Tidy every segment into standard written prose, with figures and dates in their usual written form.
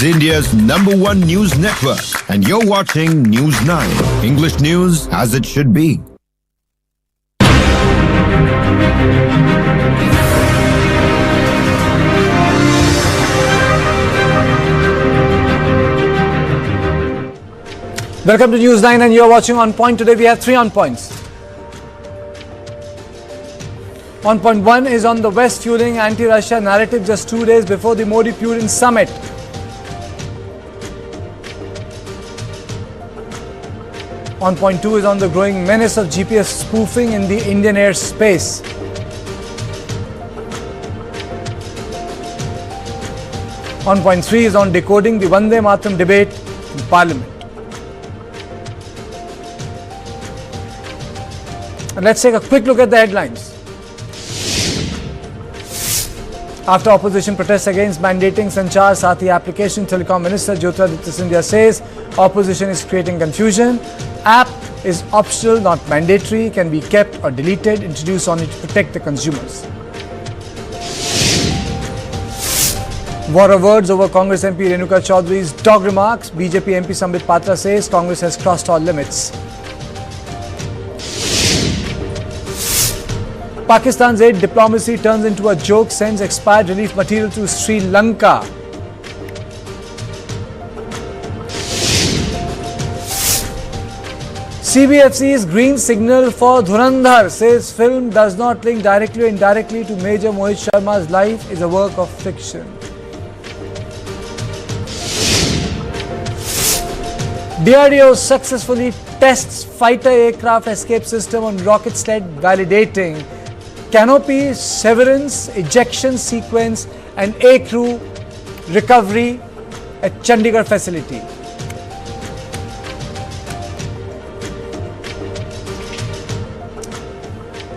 India's #1 news network, and you're watching News 9. English news as it should be. Welcome to News 9 and you're watching On Point. Today we have 3 On Points. On Point 1 is on the West fueling anti-Russia narrative just 2 days before the Modi-Putin summit. On Point 2 is on the growing menace of GPS spoofing in the Indian airspace. On Point 3 is on decoding the Vande Mataram debate in Parliament. And let's take a quick look at the headlines. After opposition protests against mandating Sanchar Sathi application, Telecom Minister Jyotiraditya Scindia says opposition is creating confusion. App is optional, not mandatory, can be kept or deleted, introduced only to protect the consumers. War of words over Congress MP Renuka Chaudhary's dog remarks. BJP MP Sambit Patra says Congress has crossed all limits. Pakistan's aid diplomacy turns into a joke, sends expired relief material to Sri Lanka. CBFC's green signal for Dhurandhar, says film does not link directly or indirectly to Major Mohit Sharma's life, is a work of fiction. DRDO successfully tests fighter aircraft escape system on rocket sled, validating canopy, severance, ejection sequence and aircrew recovery at Chandigarh facility.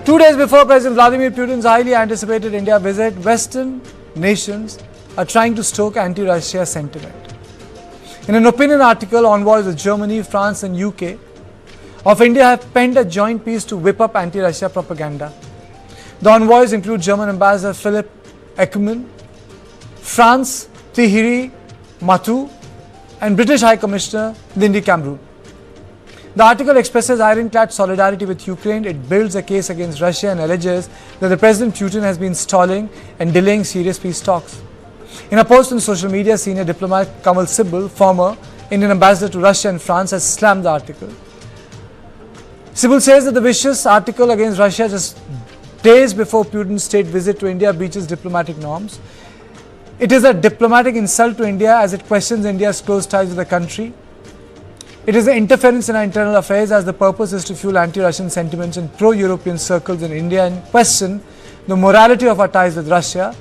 Two days before President Vladimir Putin's highly anticipated India visit, Western nations are trying to stoke anti-Russia sentiment. In an opinion article, envoys of Germany, France and UK of India have penned a joint piece to whip up anti-Russia propaganda. The envoys include German Ambassador Philipp Eckermann, France Thierry Matou and British High Commissioner Lindy Cameron. The article expresses ironclad solidarity with Ukraine. It builds a case against Russia and alleges that the President Putin has been stalling and delaying serious peace talks. In a post on social media, senior diplomat Kamal Sibal, former Indian ambassador to Russia and France, has slammed the article. Sibal says that the vicious article against Russia just days before Putin's state visit to India breaches diplomatic norms. It is a diplomatic insult to India as it questions India's close ties with the country. It is an interference in our internal affairs as the purpose is to fuel anti-Russian sentiments in pro-European circles in India and question the morality of our ties with Russia.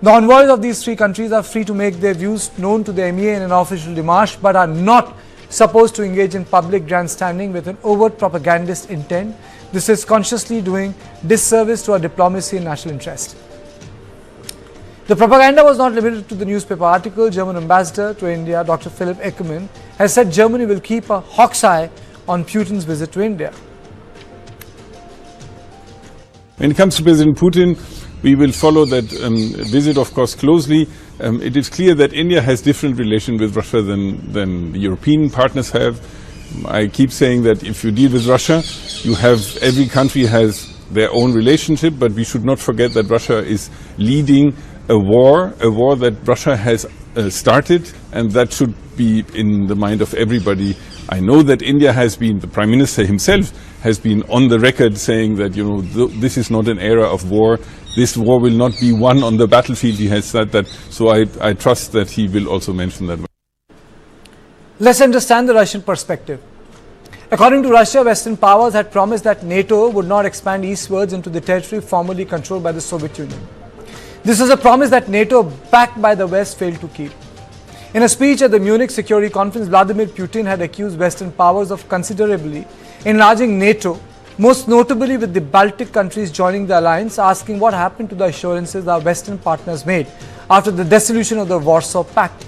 The envoys of these 3 countries are free to make their views known to the MEA in an official démarche, but are not supposed to engage in public grandstanding with an overt propagandist intent. This is consciously doing disservice to our diplomacy and national interest. The propaganda was not limited to the newspaper article. German ambassador to India, Dr. Philipp Eckermann, has said Germany will keep a hawk's eye on Putin's visit to India. When it comes to President Putin, we will follow that visit, of course, closely. It is clear that India has different relations with Russia than the European partners have. I keep saying that if you deal with Russia, every country has their own relationship, but we should not forget that Russia is leading a war that Russia has started, and that should be in the mind of everybody. I know that India has been, the Prime Minister himself has been on the record saying that, this is not an era of war. This war will not be won on the battlefield. He has said that, so I trust that he will also mention that. Let's understand the Russian perspective. According to Russia, Western powers had promised that NATO would not expand eastwards into the territory formerly controlled by the Soviet Union. This was a promise that NATO, backed by the West, failed to keep. In a speech at the Munich Security Conference, Vladimir Putin had accused Western powers of considerably enlarging NATO, most notably with the Baltic countries joining the alliance, asking what happened to the assurances our Western partners made after the dissolution of the Warsaw Pact.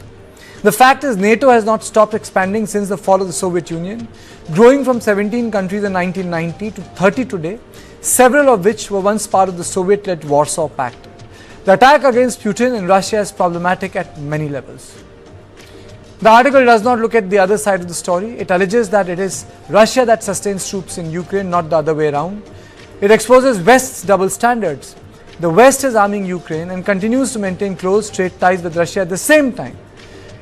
The fact is, NATO has not stopped expanding since the fall of the Soviet Union, growing from 17 countries in 1990 to 30 today, several of which were once part of the Soviet-led Warsaw Pact. The attack against Putin and Russia is problematic at many levels. The article does not look at the other side of the story. It alleges that it is Russia that sustains troops in Ukraine, not the other way around. It exposes West's double standards. The West is arming Ukraine and continues to maintain close trade ties with Russia at the same time.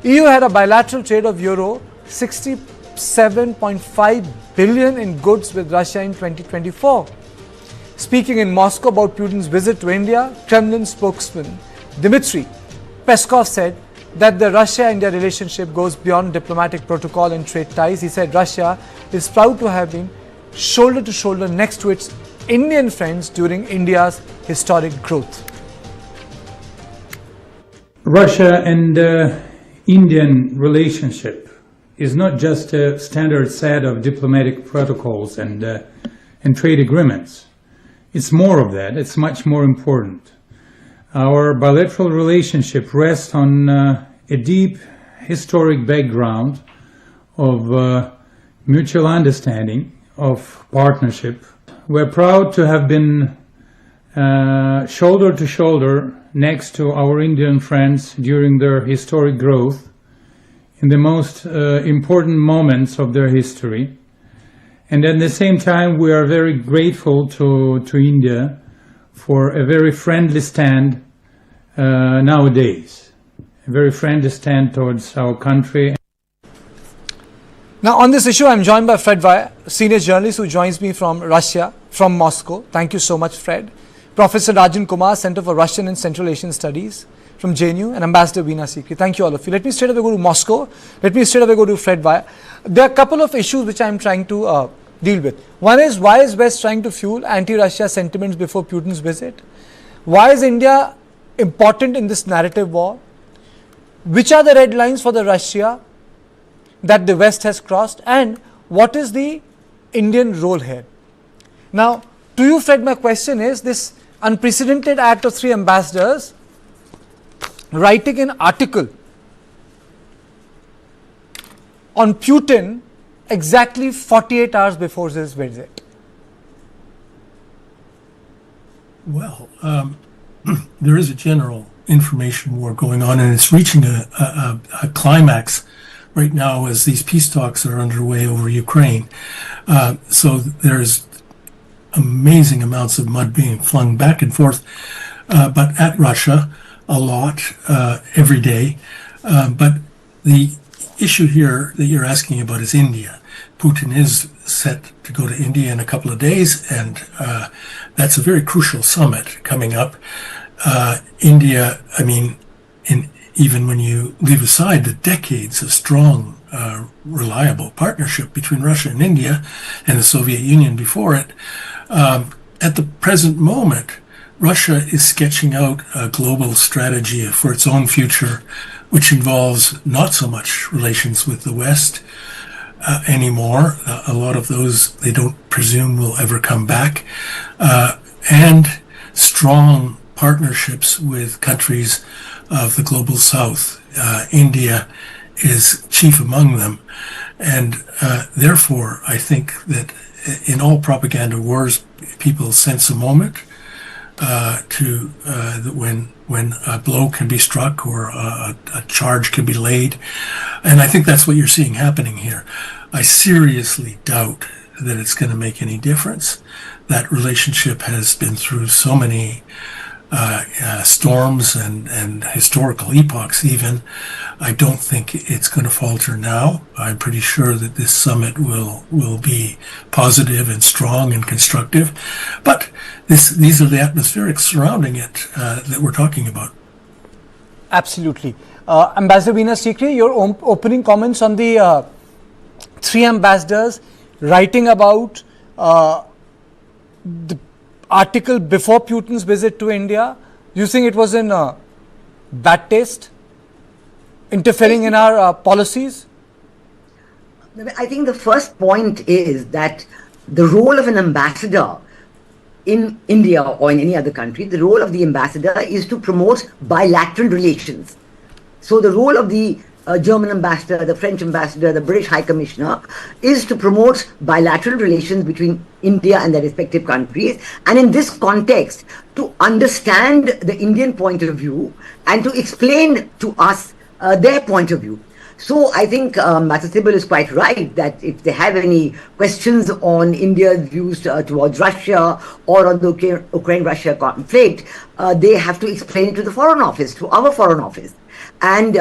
EU had a bilateral trade of euro 67.5 billion in goods with Russia in 2024. Speaking in Moscow about Putin's visit to India, Kremlin spokesman Dmitry Peskov said that the Russia-India relationship goes beyond diplomatic protocol and trade ties. He said Russia is proud to have been shoulder to shoulder next to its Indian friends during India's historic growth. Russia and Indian relationship is not just a standard set of diplomatic protocols and trade agreements. It's more of that. It's much more important. Our bilateral relationship rests on a deep historic background of mutual understanding, of partnership. We're proud to have been shoulder to shoulder next to our Indian friends during their historic growth in the most important moments of their history. And at the same time, we are very grateful to India for a very friendly stand nowadays, a very friendly stand towards our country. Now on this issue, I'm joined by Fred Vaya, senior journalist who joins me from Russia, from Moscow. Thank you so much, Fred. Professor Rajan Kumar, Center for Russian and Central Asian Studies from JNU, and Ambassador Veena Sikri. Thank you all of you. Let me straight away go to Moscow. Let me straight away go to Fred Vaya. There are a couple of issues which I'm trying to deal with. One is, why is West trying to fuel anti-Russia sentiments before Putin's visit? Why is India important in this narrative war? Which are the red lines for the Russia that the West has crossed, and what is the Indian role here? Now, to you, Fred, my question is, this unprecedented act of 3 ambassadors writing an article on Putin exactly 48 hours before his visit. Well, there is a general information war going on, and it's reaching a climax right now as these peace talks are underway over Ukraine. So there's amazing amounts of mud being flung back and forth, but at Russia a lot every day. But the issue here that you're asking about is India. Putin is set to go to India in a couple of days, and that's a very crucial summit coming up. India, I mean, even when you leave aside the decades of strong, reliable partnership between Russia and India and the Soviet Union before it, at the present moment, Russia is sketching out a global strategy for its own future, which involves not so much relations with the West anymore. A lot of those they don't presume will ever come back, and strong partnerships with countries of the global South. India is chief among them, and therefore I think that in all propaganda wars, people sense a moment to when a blow can be struck or a charge can be laid, and I think that's what you're seeing happening here. I seriously doubt that it's going to make any difference. That relationship has been through so many storms and historical epochs even. I don't think it's going to falter now. I'm pretty sure that this summit will be positive and strong and constructive. But these are the atmospherics surrounding it that we're talking about. Absolutely. Ambassador Veena Sikri, your opening comments on the 3 ambassadors writing about the article before Putin's visit to India. You think it was in bad taste, interfering in our policies? I think the first point is that the role of an ambassador in India or in any other country, the role of the ambassador is to promote bilateral relations. So the role of the German ambassador, the French ambassador, the British High Commissioner is to promote bilateral relations between India and their respective countries, and in this context to understand the Indian point of view and to explain to us their point of view. So I think Master Sibyl is quite right that if they have any questions on India's views towards Russia or on the Ukraine-Russia conflict, they have to explain it to the Foreign Office, to our Foreign Office. And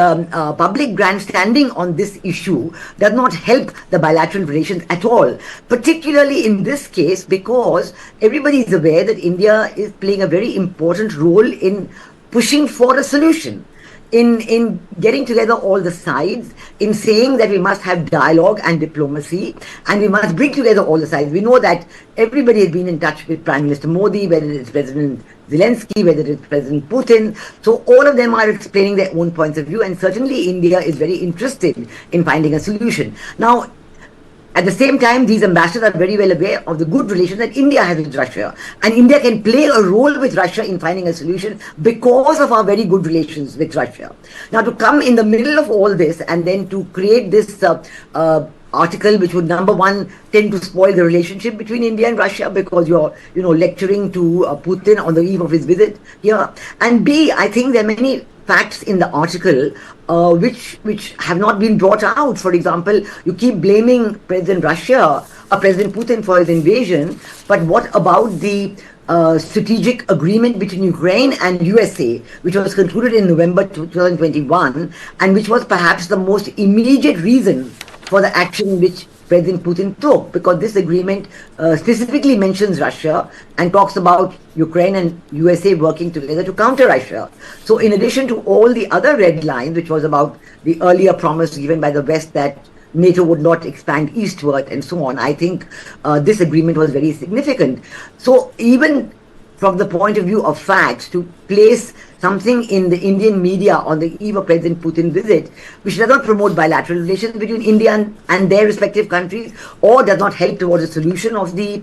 public grandstanding on this issue does not help the bilateral relations at all, particularly in this case, because everybody is aware that India is playing a very important role in pushing for a solution, in getting together all the sides, in saying that we must have dialogue and diplomacy, and we must bring together all the sides. We know that everybody has been in touch with Prime Minister Modi, whether it's President Zelensky, whether it's President Putin. So all of them are explaining their own points of view, and certainly India is very interested in finding a solution. Now, at the same time, these ambassadors are very well aware of the good relations that India has with Russia. And India can play a role with Russia in finding a solution because of our very good relations with Russia. Now, to come in the middle of all this and then to create this article which would, number one, tend to spoil the relationship between India and Russia because you're, lecturing to Putin on the eve of his visit here. And B, I think there are many facts in the article which have not been brought out. For example, you keep blaming President Putin for his invasion, but what about the strategic agreement between Ukraine and USA, which was concluded in November 2021, and which was perhaps the most immediate reason for the action which President Putin took, because this agreement specifically mentions Russia and talks about Ukraine and USA working together to counter Russia. So in addition to all the other red lines, which was about the earlier promise given by the West that NATO would not expand eastward and so on, I think this agreement was very significant. So even from the point of view of facts, to place something in the Indian media on the eve of President Putin's visit, which does not promote bilateral relations between India and their respective countries, or does not help towards a solution of the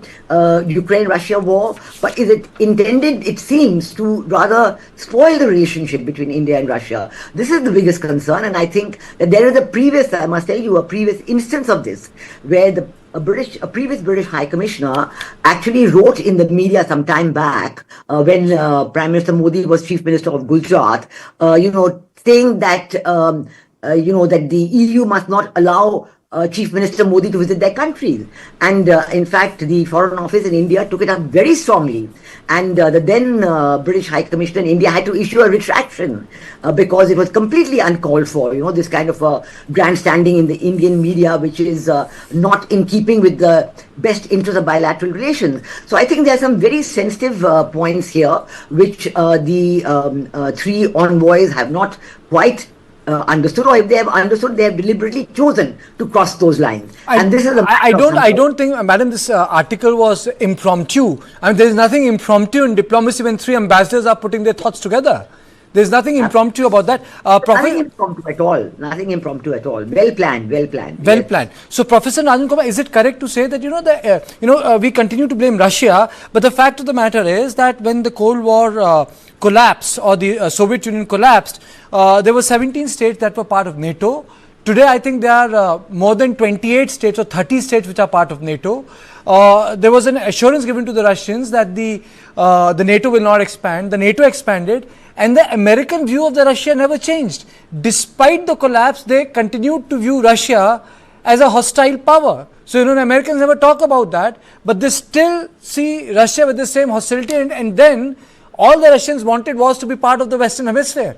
Ukraine-Russia war, but is it intended, it seems, to rather spoil the relationship between India and Russia. This is the biggest concern, and I think that there is I must tell you, a previous instance of this, where a previous British High Commissioner actually wrote in the media some time back when Prime Minister Modi was Chief Minister of Gujarat, saying that that the EU must not allow Chief Minister Modi to visit their countries. And in fact, the Foreign Office in India took it up very strongly. And the then British High Commissioner in India had to issue a retraction because it was completely uncalled for, this kind of grandstanding in the Indian media, which is not in keeping with the best interest of bilateral relations. So I think there are some very sensitive points here, which the three envoys have not quite understood, or if they have understood, they have deliberately chosen to cross those lines. And this is I don't think, Madam, this article was impromptu. I mean, there is nothing impromptu in diplomacy when three ambassadors are putting their thoughts together. There's nothing impromptu about that. Nothing impromptu at all. Nothing impromptu at all. Well planned. Well planned. Well planned. So, Professor Rajan Kumar, is it correct to say that we continue to blame Russia, but the fact of the matter is that when the Cold War collapsed, or the Soviet Union collapsed, there were 17 states that were part of NATO. Today, I think there are more than 28 states or 30 states which are part of NATO. There was an assurance given to the Russians that the NATO will not expand. The NATO expanded, and the American view of the Russia never changed. Despite the collapse, they continued to view Russia as a hostile power. So, the Americans never talk about that, but they still see Russia with the same hostility, and then all the Russians wanted was to be part of the Western Hemisphere.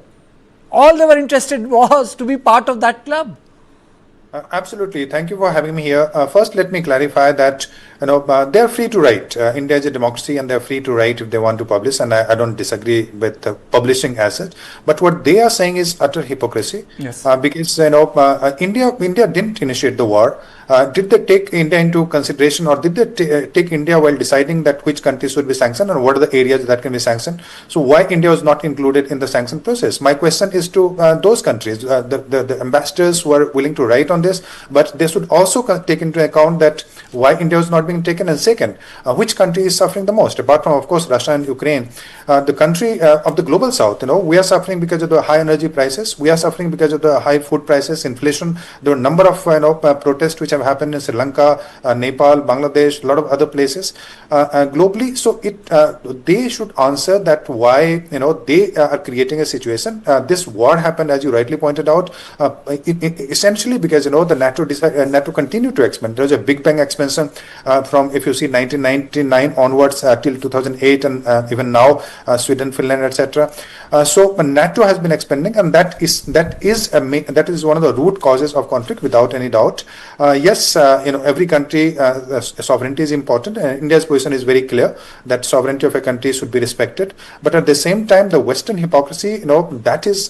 All they were interested was to be part of that club. Absolutely. Thank you for having me here. First, let me clarify that they're free to write. India is a democracy, and they're free to write if they want to publish. And I don't disagree with publishing as such. But what they are saying is utter hypocrisy. Yes. Because India didn't initiate the war. Did they take India into consideration, or did they take India while deciding that which countries should be sanctioned and what are the areas that can be sanctioned? So why India was not included in the sanction process? My question is to those countries, the ambassadors who are willing to write on this, but they should also take into account that why India was not being taken. And second, which country is suffering the most? Apart from, of course, Russia and Ukraine, the country of the global south, we are suffering because of the high energy prices. We are suffering because of the high food prices, inflation. There are a number of protests which have happened in Sri Lanka, Nepal, Bangladesh, a lot of other places globally. So they should answer that why they are creating a situation. This war happened, as you rightly pointed out, essentially because the NATO continued to expand. There was a Big Bang expansion from, if you see, 1999 onwards till 2008, and even now Sweden, Finland, etc. So NATO has been expanding, and that is one of the root causes of conflict, without any doubt. Yes, every country sovereignty is important, and India's position is very clear that sovereignty of a country should be respected. But at the same time, the Western hypocrisy, that is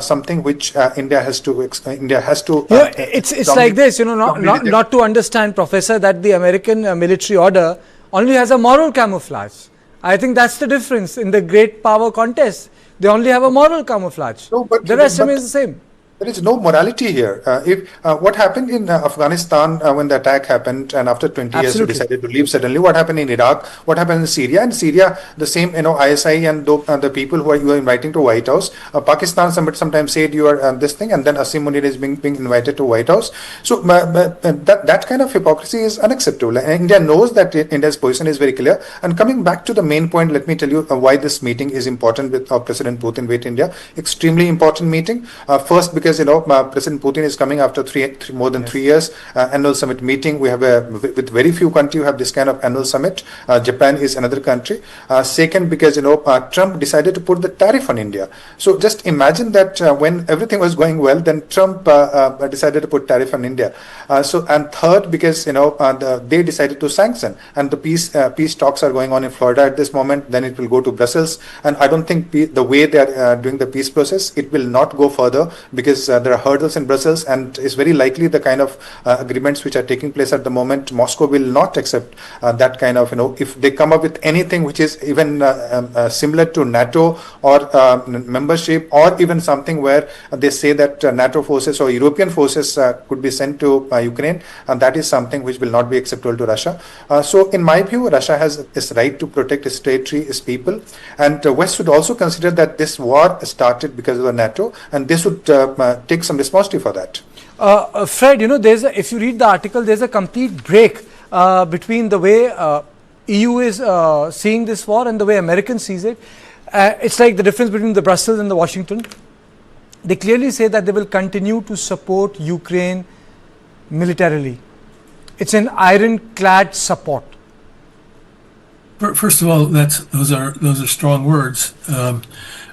something which India has to. It's like this, not to understand, Professor, that the American military order only has a moral camouflage. I think that's the difference in the great power contest. They only have a moral camouflage. No, but the rest remains the same. There is no morality here. What happened in Afghanistan when the attack happened, and after 20 years they decided to leave suddenly? What happened in Iraq? What happened in Syria? In Syria, the same, ISI and the people who you are inviting to White House. Pakistan sometimes said you are this thing, and then Asim Munir is being invited to White House. So that kind of hypocrisy is unacceptable. And India knows that India's position is very clear. And coming back to the main point, let me tell you why this meeting is important with President Putin with India. Extremely important meeting. First, because President Putin is coming after more than 3 years annual summit meeting. We have with very few countries have this kind of annual summit. Japan is another country. Second, because Trump decided to put the tariff on India. So just imagine that when everything was going well, then Trump decided to put tariff on India. And third, because they decided to sanction, and the peace talks are going on in Florida at this moment. Then it will go to Brussels, and I don't think the way they are doing the peace process, it will not go further, because there are hurdles in Brussels, and it's very likely the kind of agreements which are taking place at the moment, Moscow will not accept that kind of, if they come up with anything which is even similar to NATO or membership, or even something where they say that NATO forces or European forces could be sent to Ukraine, and that is something which will not be acceptable to Russia. So in my view, Russia has its right to protect its territory, its people, and West should also consider that this war started because of the NATO, and they should take some responsibility for that. Fred, if you read the article, there's a complete break between the way EU is seeing this war and the way Americans sees it. It's like the difference between the Brussels and the Washington. They clearly say that they will continue to support Ukraine militarily. It's an ironclad support. First of all, those are strong words.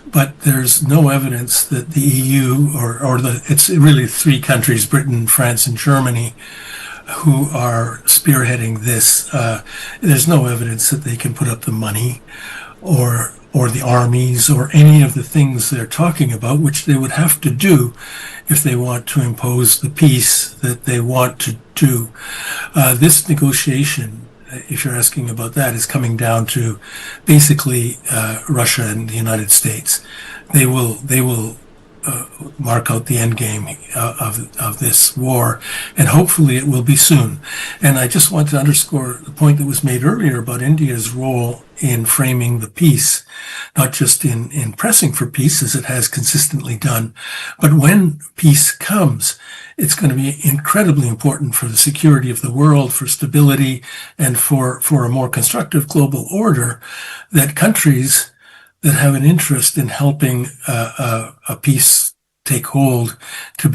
But there's no evidence that the EU it's really three countries, Britain, France, and Germany, who are spearheading this. There's no evidence that they can put up the money or the armies or any of the things they're talking about, which they would have to do if they want to impose the peace that they want to do. This negotiation, if you're asking about that, is coming down to basically Russia and the United States. They will mark out the end game of this war, and hopefully it will be soon. And I just want to underscore the point that was made earlier about India's role in framing the peace, not just in pressing for peace, as it has consistently done, but when peace comes, it's going to be incredibly important for the security of the world, for stability, and for a more constructive global order, that countries that have an interest in helping a peace take hold to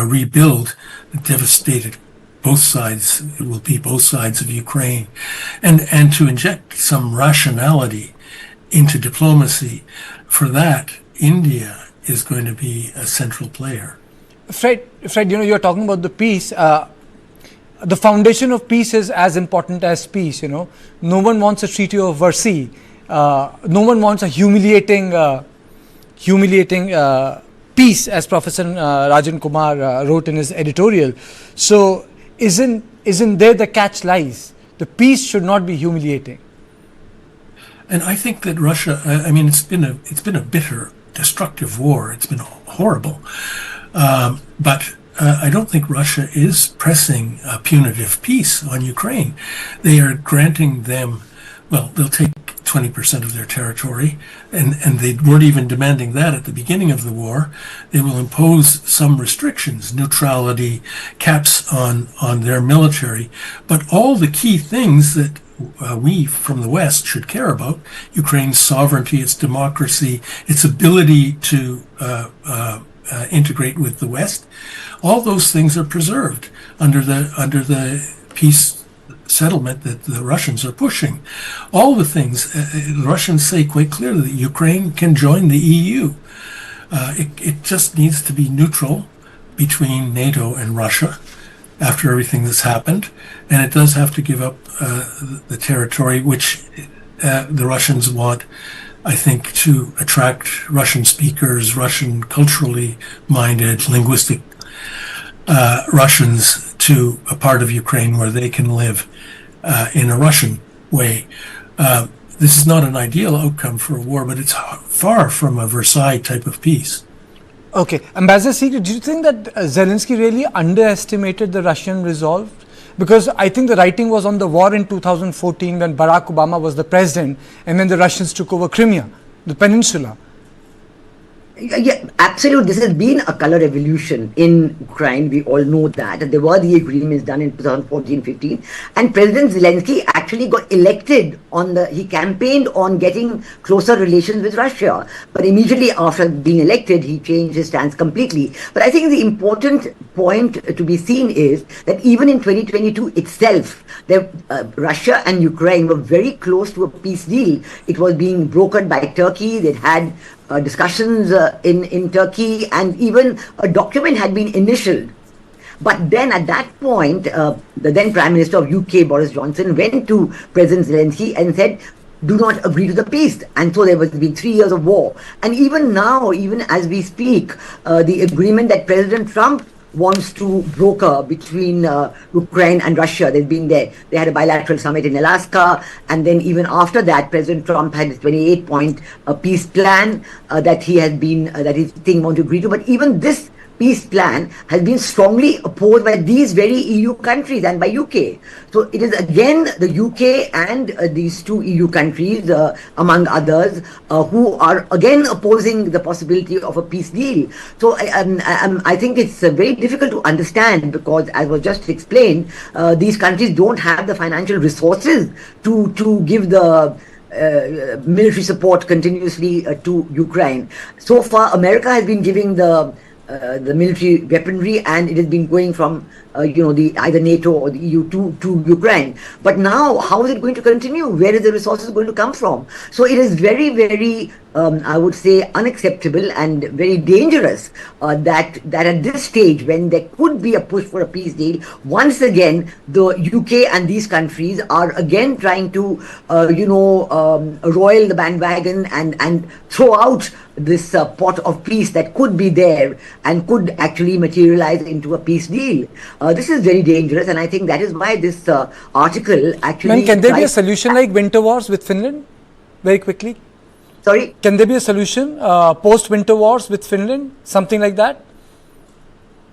rebuild the devastated both sides, it will be both sides of Ukraine, and to inject some rationality into diplomacy. For that, India is going to be a central player. Fred, you're talking about the peace. The foundation of peace is as important as peace. No one wants a Treaty of Versailles. No one wants a humiliating peace, as Professor Rajan Kumar wrote in his editorial. So, isn't there the catch lies? The peace should not be humiliating. And I think that Russia, it's been a bitter, destructive war. It's been horrible. But I don't think Russia is pressing a punitive peace on Ukraine. They are granting them, they'll take 20% of their territory, and they weren't even demanding that at the beginning of the war. They will impose some restrictions, neutrality, caps on their military, but all the key things that we from the West should care about: Ukraine's sovereignty, its democracy, its ability to integrate with the West. All those things are preserved under the peace settlement that the Russians are pushing. All the things the Russians say quite clearly that Ukraine can join the EU. It just needs to be neutral between NATO and Russia after everything that's happened, and it does have to give up the territory which the Russians want, I think, to attract Russian speakers, Russian culturally minded, linguistic Russians to a part of Ukraine where they can live in a Russian way. This is not an ideal outcome for a war, but it's far from a Versailles type of peace. Okay, Ambassador Sikri, do you think that Zelensky really underestimated the Russian resolve? Because I think the writing was on the war in 2014 when Barack Obama was the president, and then the Russians took over Crimea, the peninsula. Yeah, absolutely. This has been a color revolution in Ukraine. We all know that. There were the agreements done in 2014-15, and President Zelensky actually got elected he campaigned on getting closer relations with Russia. But immediately after being elected, he changed his stance completely. But I think the important point to be seen is that even in 2022 itself, Russia and Ukraine were very close to a peace deal. It was being brokered by Turkey. They'd had discussions in Turkey, and even a document had been initialed. But then at that point, the then Prime Minister of UK, Boris Johnson, went to President Zelensky and said, do not agree to the peace. And so there was been 3 years of war. And even now, even as we speak, the agreement that President Trump wants to broker between Ukraine and Russia. They've been there. They had a bilateral summit in Alaska, and then even after that, President Trump had his 28-point peace plan that he think want to agree to. But even this peace plan has been strongly opposed by these very EU countries and by UK. So it is again the UK and these 2 EU countries, among others, who are again opposing the possibility of a peace deal. So I think it's very difficult to understand, because as was just explained, these countries don't have the financial resources to give the military support continuously to Ukraine. So far, America has been giving the military weaponry, and it has been going from either NATO or the EU to Ukraine. But now, how is it going to continue? Where is the resources going to come from? So it is very, very, I would say, unacceptable and very dangerous that at this stage, when there could be a push for a peace deal, once again, the UK and these countries are again trying to, roil the bandwagon and throw out this pot of peace that could be there and could actually materialize into a peace deal. This is very dangerous, and I think that is why this article actually... Can there be a solution like winter wars with Finland? Very quickly. Sorry? Can there be a solution post-winter wars with Finland? Something like that?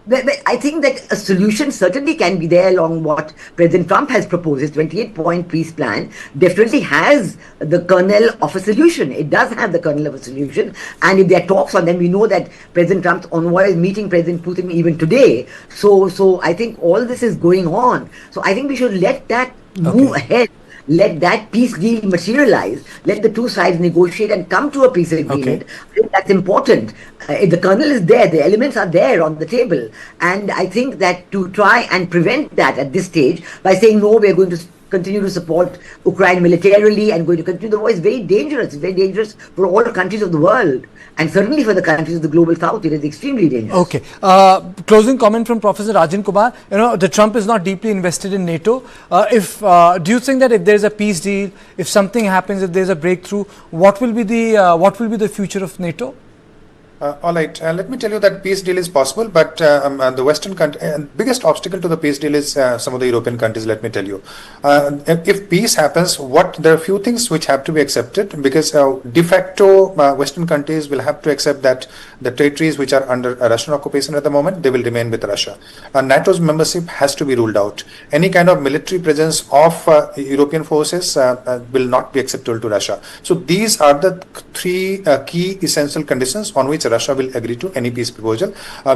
But I think that a solution certainly can be there along what President Trump has proposed. His 28-point peace plan definitely has the kernel of a solution. It does have the kernel of a solution. And if there are talks on them, we know that President Trump's envoy is meeting President Putin even today. So I think all this is going on. So I think we should let that move ahead. Let that peace deal materialize. Let the 2 sides negotiate and come to a peace agreement. I think that's important. The kernel is there. The elements are there on the table. And I think that to try and prevent that at this stage by saying, no, we're going to continue to support Ukraine militarily and going to continue the war is very dangerous. It's very dangerous for all countries of the world. And certainly for the countries of the global south, it is extremely dangerous. Okay. Closing comment from Professor Rajan Kumar. The Trump is not deeply invested in NATO. Do you think that if there is a peace deal, if something happens, if there is a breakthrough, what will be the future of NATO? All right. Let me tell you that peace deal is possible, but the Western biggest obstacle to the peace deal is some of the European countries. Let me tell you, if peace happens, there are a few things which have to be accepted, because de facto Western countries will have to accept that the territories which are under Russian occupation at the moment, they will remain with Russia. NATO's membership has to be ruled out. Any kind of military presence of European forces will not be acceptable to Russia. So these are the three key essential conditions on which Russia will agree to any peace proposal.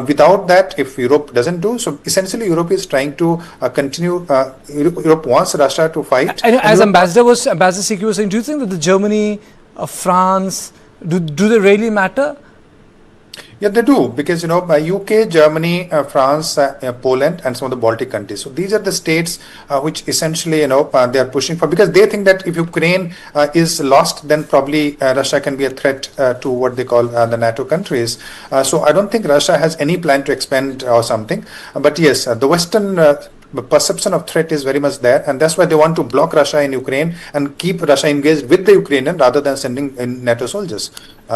Without that, if Europe doesn't do so, essentially Europe is trying to continue. Europe wants Russia to fight. As Ambassador Sikri was saying, do you think that the Germany, France, do they really matter? Yeah, they do, because UK, Germany, France, Poland, and some of the Baltic countries. So these are the states which essentially they are pushing for, because they think that if Ukraine is lost, then probably Russia can be a threat to what they call the NATO countries. So I don't think Russia has any plan to expand or something. But yes, the Western perception of threat is very much there, and that's why they want to block Russia in Ukraine and keep Russia engaged with the Ukrainian rather than sending in NATO soldiers.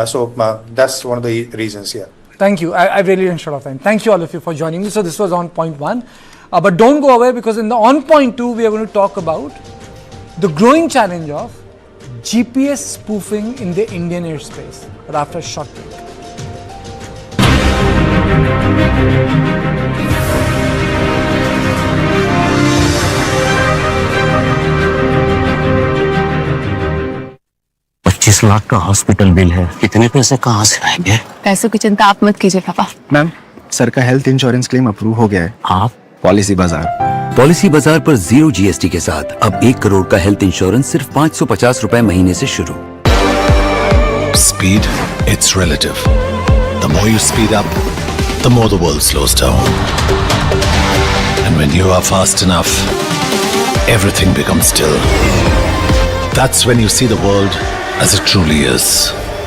So that's one of the reasons here. Thank you. I really run short of time. Thank you all of you for joining me. So this was on point 1. But don't go away, because in the on point 2, we are going to talk about the growing challenge of GPS spoofing in the Indian airspace. But after a short break. ₹25 lakh का hospital bill है। इतने पैसे कहाँ से आएंगे? पैसों की चिंता आप मत कीजिए पापा। मैम, सर का हेल्थ इंश्योरेंस क्लेम अप्रूव हो गया है। आप पॉलिसी बाजार पर 0 GST के साथ अब 1 करोड़ का हेल्थ इंश्योरेंस सिर्फ ₹550 महीने से शुरू। Speed, it's relative. The more you speed up, the more the world slows down. And when you are fast enough, everything becomes still. That's when you see the world as it truly is.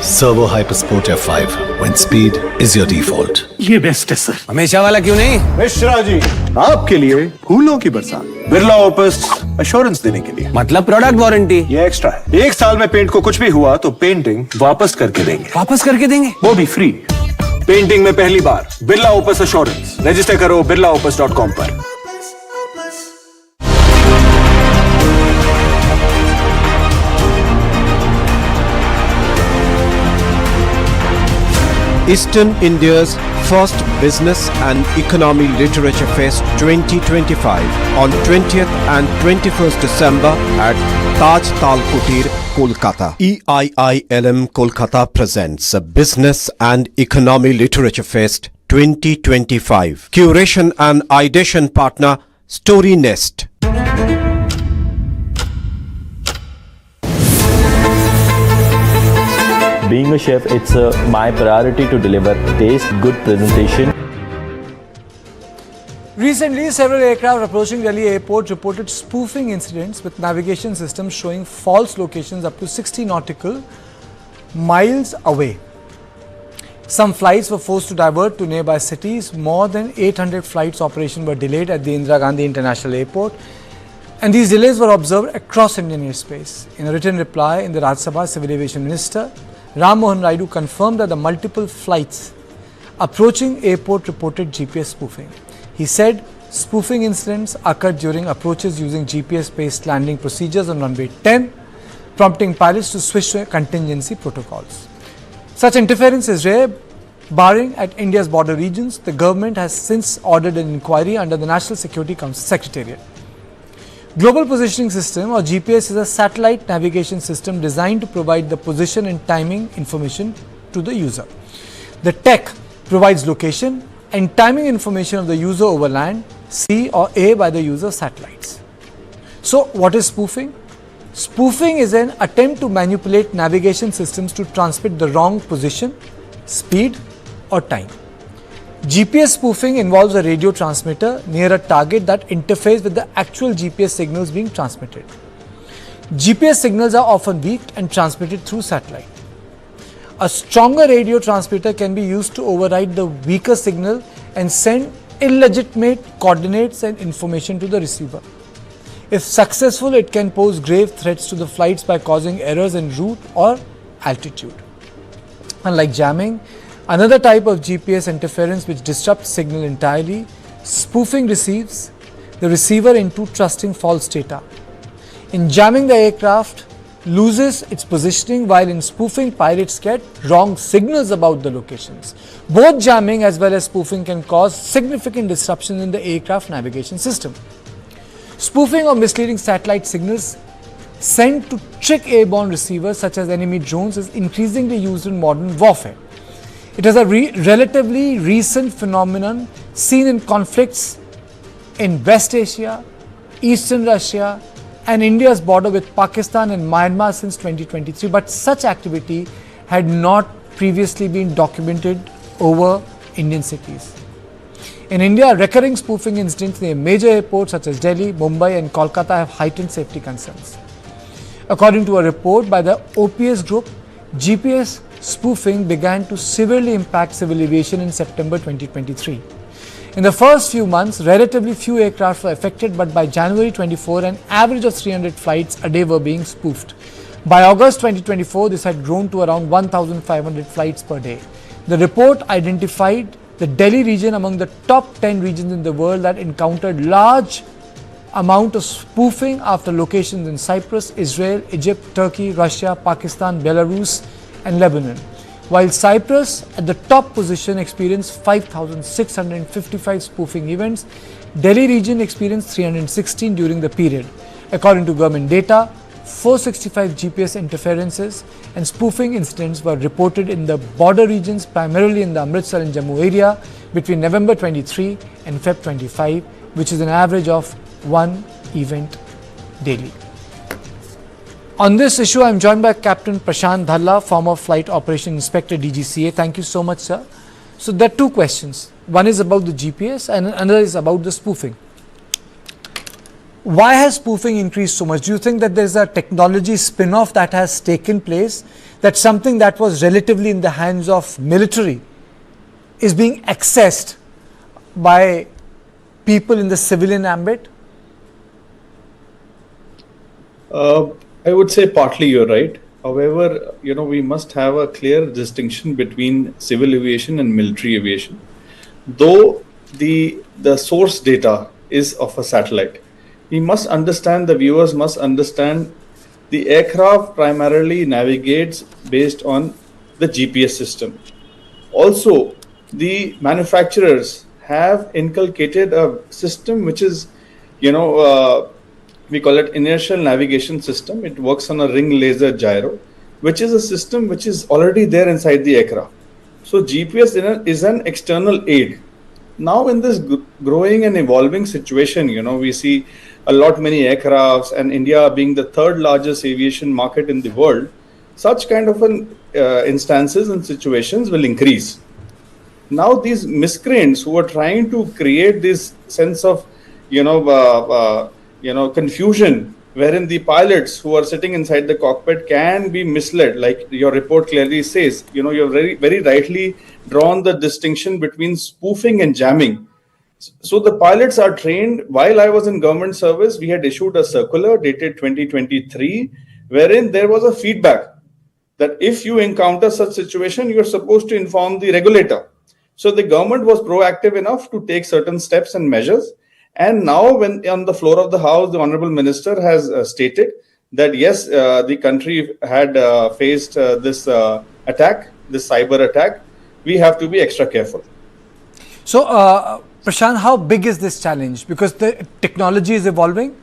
Servo Hypersport F5, when speed is your default. ये best है sir. हमेशा वाला क्यों नहीं? मिश्रा जी, आपके लिए फूलों की बरसात। बिरला ओपस एश्योरेंस देने के लिए। मतलब प्रोडक्ट वारंटी? ये एक्स्ट्रा है। 1 साल में पेंट को कुछ भी हुआ तो पेंटिंग वापस करके देंगे। वापस करके देंगे? वो भी फ्री। पेंटिंग में पहली बार बिरला ओपस एश्योरेंस। रजिस्टर करो birlaopus.com पर। Eastern India's first Business and Economy Literature Fest 2025 on 20th and 21st December at Taj Tal Kutir, Kolkata. EIILM Kolkata presents a Business and Economy Literature Fest 2025. Curation and ideation partner Story Nest. Being a chef, it's my priority to deliver taste, good presentation. Recently, several aircraft approaching Delhi airport reported spoofing incidents with navigation systems showing false locations up to 60 nautical miles away. Some flights were forced to divert to nearby cities. More than 800 flights operation were delayed at the Indira Gandhi International Airport. And these delays were observed across Indian airspace. In a written reply in the Rajya Sabha, Civil Aviation Minister Ram Mohan Raidu confirmed that the multiple flights approaching airport reported GPS spoofing. He said spoofing incidents occurred during approaches using GPS-based landing procedures on runway 10, prompting pilots to switch to contingency protocols. Such interference is rare, barring at India's border regions. The government has since ordered an inquiry under the National Security Council Secretariat. Global Positioning System, or GPS, is a satellite navigation system designed to provide the position and timing information to the user. The tech provides location and timing information of the user over land, sea or air by the user's satellites. So what is spoofing? Spoofing is an attempt to manipulate navigation systems to transmit the wrong position, speed or time. GPS spoofing involves a radio transmitter near a target that interferes with the actual GPS signals being transmitted. GPS signals are often weak and transmitted through satellite. A stronger radio transmitter can be used to override the weaker signal and send illegitimate coordinates and information to the receiver. If successful, it can pose grave threats to the flights by causing errors in route or altitude. Unlike jamming, Another type of GPS interference which disrupts signal entirely, spoofing receives the receiver into trusting false data. In jamming, the aircraft loses its positioning, while in spoofing, pilots get wrong signals about the locations. Both jamming as well as spoofing can cause significant disruption in the aircraft navigation system. Spoofing or misleading satellite signals sent to trick airborne receivers such as enemy drones is increasingly used in modern warfare. It is a relatively recent phenomenon seen in conflicts in West Asia, Eastern Russia, and India's border with Pakistan and Myanmar since 2023, but such activity had not previously been documented over Indian cities. In India, recurring spoofing incidents near major airports such as Delhi, Mumbai and Kolkata have heightened safety concerns. According to a report by the OPS group, GPS spoofing began to severely impact civil aviation in September 2023. In the first few months, relatively few aircraft were affected, but by January 24, an average of 300 flights a day were being spoofed. By August 2024, this had grown to around 1,500 flights per day. The report identified the Delhi region among the top 10 regions in the world that encountered large amount of spoofing after locations in Cyprus, Israel, Egypt, Turkey, Russia, Pakistan, Belarus and Lebanon. While Cyprus at the top position experienced 5,655 spoofing events, Delhi region experienced 316 during the period. According to government data, 465 GPS interferences and spoofing incidents were reported in the border regions, primarily in the Amritsar and Jammu area between November 23 and Feb 25, which is an average of one event daily. On this issue, I am joined by Captain Prashant Dhalla, former Flight Operation Inspector, DGCA. Thank you so much, sir. So there are two questions. One is about the GPS and another is about the spoofing. Why has spoofing increased so much? Do you think that there is a technology spin-off that has taken place, that something that was relatively in the hands of military is being accessed by people in the civilian ambit? I would say partly you're right. However, we must have a clear distinction between civil aviation and military aviation. Though the source data is of a satellite, we must understand, the viewers must understand, the aircraft primarily navigates based on the GPS system. Also, the manufacturers have inculcated a system which is, we call it inertial navigation system. It works on a ring laser gyro, which is a system which is already there inside the aircraft. So GPS is an external aid. Now in this growing and evolving situation, we see many aircrafts, and India being the third largest aviation market in the world, such kind of instances and situations will increase. Now these miscreants who are trying to create this sense of, confusion, wherein the pilots who are sitting inside the cockpit can be misled, like your report clearly says. You've very, very rightly drawn the distinction between spoofing and jamming. So the pilots are trained. While I was in government service, we had issued a circular dated 2023, wherein there was a feedback that if you encounter such situation, you're supposed to inform the regulator. So the government was proactive enough to take certain steps and measures. And now, when on the floor of the House, the Honorable Minister has stated that yes, the country had faced this attack, this cyber attack. We have to be extra careful. So, Prashant, how big is this challenge? Because the technology is evolving,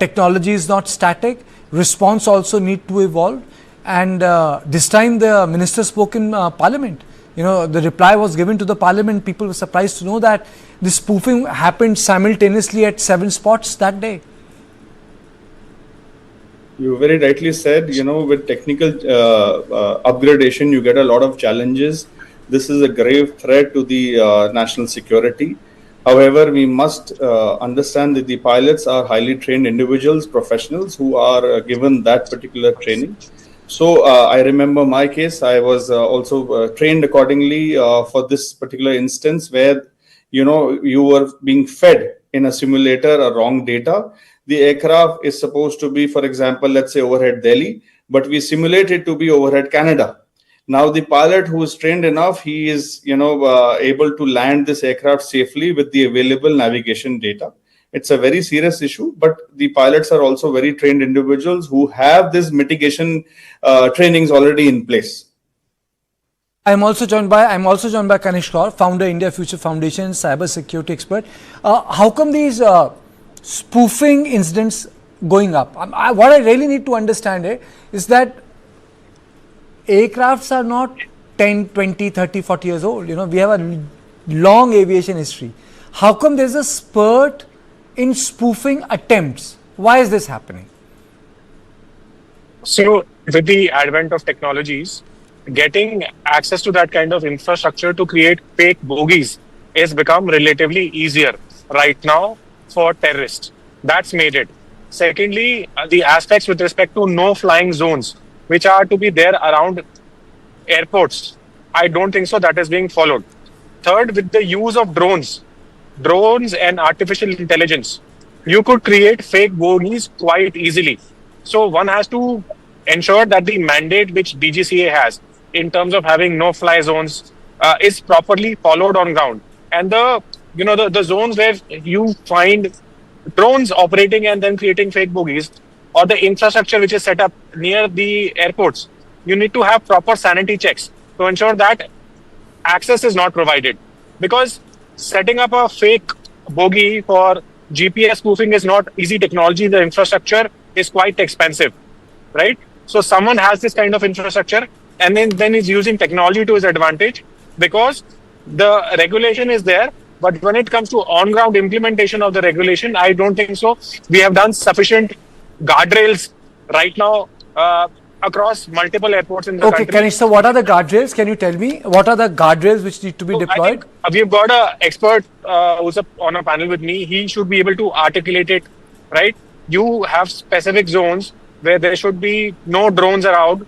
technology is not static, response also need to evolve. And this time the minister spoke in Parliament. The reply was given to the Parliament. People were surprised to know that this spoofing happened simultaneously at 7 spots that day. You very rightly said, with technical upgradation, you get a lot of challenges. This is a grave threat to the national security. However, we must understand that the pilots are highly trained individuals, professionals who are given that particular training. So I remember my case. I was also trained accordingly for this particular instance where, you were being fed in a simulator a wrong data. The aircraft is supposed to be, for example, let's say overhead Delhi, but we simulate it to be overhead Canada. Now the pilot who is trained enough, he is able to land this aircraft safely with the available navigation data. It's a very serious issue, but the pilots are also very trained individuals who have this mitigation trainings already in place. I'm also joined by Kanish Kaur, founder India Future Foundation, cyber security expert. How come these spoofing incidents going up? What I really need to understand is that aircrafts are not 10, 20, 30, 40 years old. We have a long aviation history. How come there's a spurt in spoofing attempts? Why is this happening? So, with the advent of technologies, getting access to that kind of infrastructure to create fake bogies has become relatively easier right now for terrorists. That's made it. Secondly, the aspects with respect to no flying zones, which are to be there around airports, I don't think so that is being followed. Third, with the use of drones and artificial intelligence, you could create fake bogies quite easily. So one has to ensure that the mandate which DGCA has in terms of having no-fly zones is properly followed on ground. And the zones where you find drones operating and then creating fake bogies, or the infrastructure which is set up near the airports, you need to have proper sanity checks to ensure that access is not provided. Because setting up a fake bogie for GPS spoofing is not easy technology. The infrastructure is quite expensive, right? So someone has this kind of infrastructure and then is using technology to his advantage, because the regulation is there. But when it comes to on-ground implementation of the regulation, I don't think so. We have done sufficient guardrails right now across multiple airports in the country. Okay, Kanish, so what are the guardrails? Can you tell me? What are the guardrails which need to be deployed? I think we've got an expert who's on a panel with me. He should be able to articulate it, right? You have specific zones where there should be no drones around.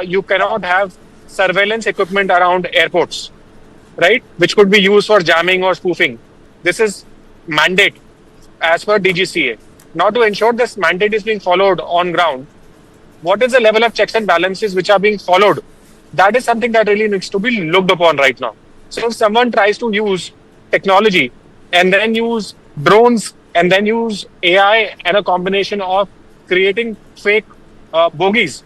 You cannot have surveillance equipment around airports, right? Which could be used for jamming or spoofing. This is mandate as per DGCA. Now, to ensure this mandate is being followed on ground, what is the level of checks and balances which are being followed? That is something that really needs to be looked upon right now. So if someone tries to use technology and then use drones and then use AI and a combination of creating fake bogies,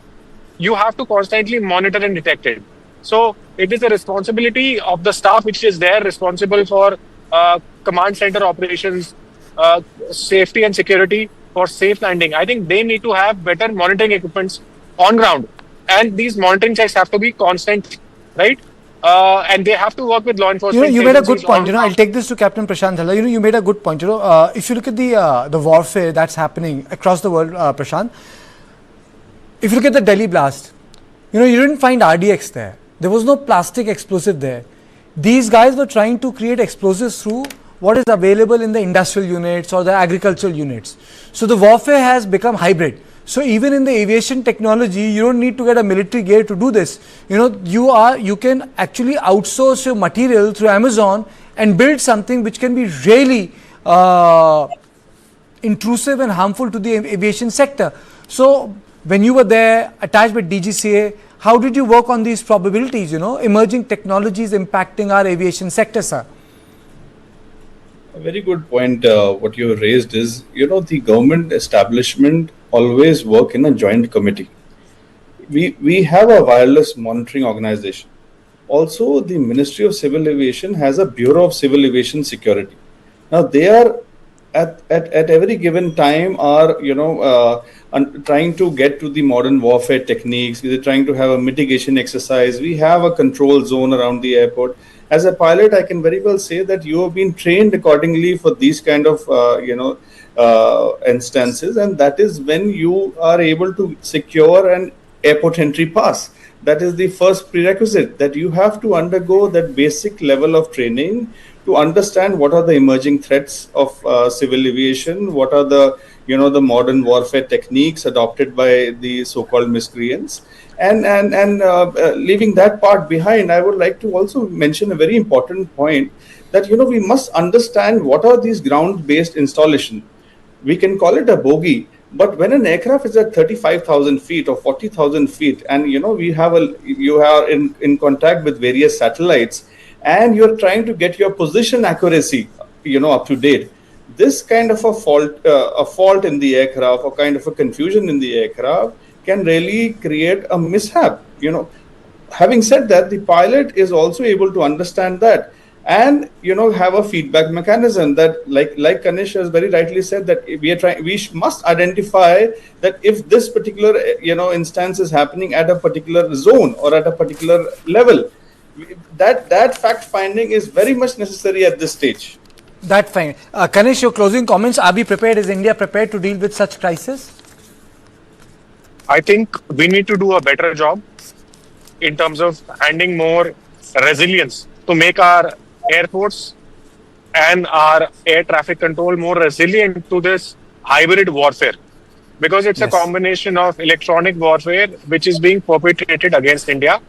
you have to constantly monitor and detect it. So it is the responsibility of the staff which is there responsible for command center operations, safety and security for safe landing. I think they need to have better monitoring equipments on ground, and these monitoring checks have to be constant, right? And they have to work with law enforcement. You made a good point. I'll take this to Captain Prashant Dhalla. You made a good point. If you look at the warfare that's happening across the world, Prashant, if you look at the Delhi blast, you didn't find RDX there. There was no plastic explosive there. These guys were trying to create explosives through what is available in the industrial units or the agricultural units. So the warfare has become hybrid. So even in the aviation technology, you don't need to get a military gear to do this. You can actually outsource your material through Amazon and build something which can be really intrusive and harmful to the aviation sector. So when you were there, attached with DGCA, how did you work on these probabilities, emerging technologies impacting our aviation sector, sir? A very good point. What you raised is, the government establishment always work in a joint committee. We have a wireless monitoring organization. Also, the Ministry of Civil Aviation has a Bureau of Civil Aviation Security. Now, they are at every given time are trying to get to the modern warfare techniques. They're trying to have a mitigation exercise. We have a control zone around the airport. As a pilot, I can very well say that you have been trained accordingly for these kind of instances, and that is when you are able to secure an airport entry pass. That is the first prerequisite, that you have to undergo that basic level of training to understand what are the emerging threats of civil aviation, what are the the modern warfare techniques adopted by the so-called miscreants. And leaving that part behind, I would like to also mention a very important point, that we must understand what are these ground-based installation. We can call it a bogie, But when an aircraft is at 35,000 feet or 40,000 feet, and you are in contact with various satellites, and you're trying to get your position accuracy, up to date, this kind of a fault in the aircraft, or kind of a confusion in the aircraft, can really create a mishap. Having said that, the pilot is also able to understand that, and have a feedback mechanism that, like Kanish has very rightly said, that we must identify that if this particular instance is happening at a particular zone or at a particular level, that fact finding is very much necessary at this stage. That fine. Kanish, your closing comments. Are we prepared? Is India prepared to deal with such crisis? I think we need to do a better job in terms of handing more resilience to make our airports and our air traffic control more resilient to this hybrid warfare, because it's a combination of electronic warfare which is being perpetrated against India.